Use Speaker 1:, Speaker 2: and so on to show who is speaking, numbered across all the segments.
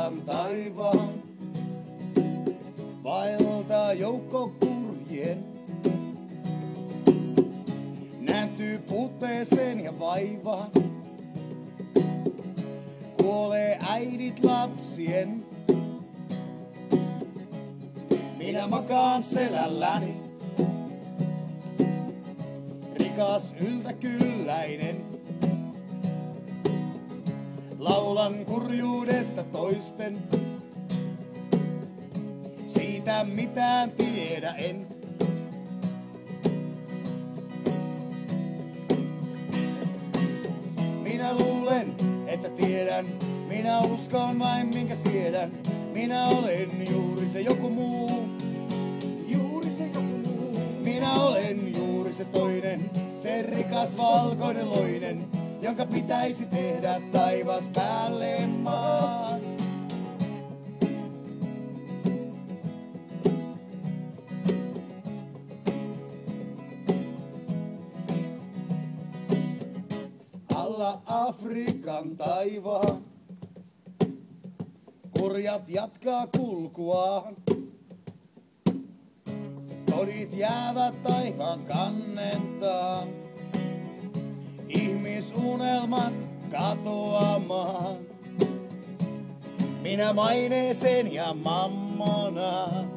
Speaker 1: Afrikan taivaan. Vaeltaa joukko kurjien. Nääntyy puutteeseen ja vaivaan. Kuolee äidit lapsien. Minä makaan selälläni. Rikas yltäkylläinen. Laulan kurjuudesta toisten. Siitä mitään tiedä en. Minä luulen, että tiedän. Minä uskon vain minkä siedän. Minä olen juuri se joku muu. Juuri se joku muu. Minä olen juuri se toinen. Se rikas valkoinen loinen, jonka pitäisi tehdä taivas päälle maan. Alla Afrikan taivaan. Kurjat jatkaa kulkuaan. Kodit jäävät taivaan kannentaan. Ihmisunelmat katoamaan. Minä maineeseen ja mammonaan.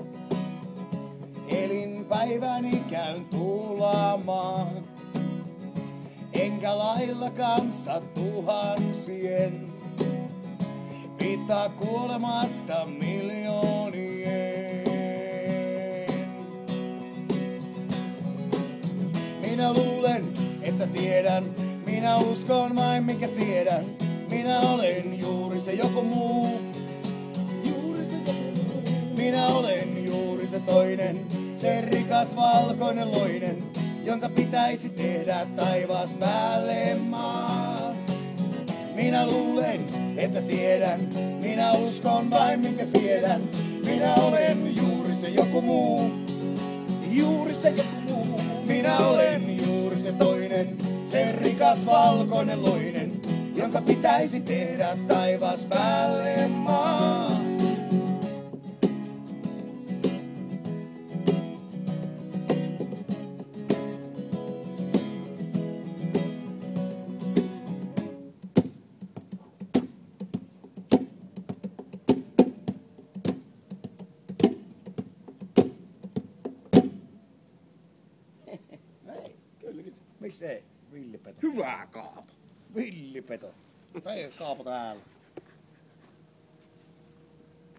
Speaker 1: Elinpäiväni käyn tuulaamaan. Enkä lailla kanssa tuhansien. Pitää kuolemasta miljoonien. Minä luulen, että tiedän. Minä uskon vain minkä siedän. Minä olen juuri se joku muu. Juuri se joku muu. Minä olen juuri se toinen. Se rikas valkoinen loinen, jonka pitäisi tehdä taivas päälle maan. Minä luulen, että tiedän. Minä uskon vain minkä siedän. Minä olen juuri se joku muu. Juuri se joku muu. Minä olen juuri se toinen. Se rikas valkoinen loinen, jonka pitäisi tehdä taivas päälle maan. Ei, kyllä. Miksi ei? Villipeto.
Speaker 2: Hyvää Kaapo.
Speaker 1: Villipeto. Tai Kaapo täällä.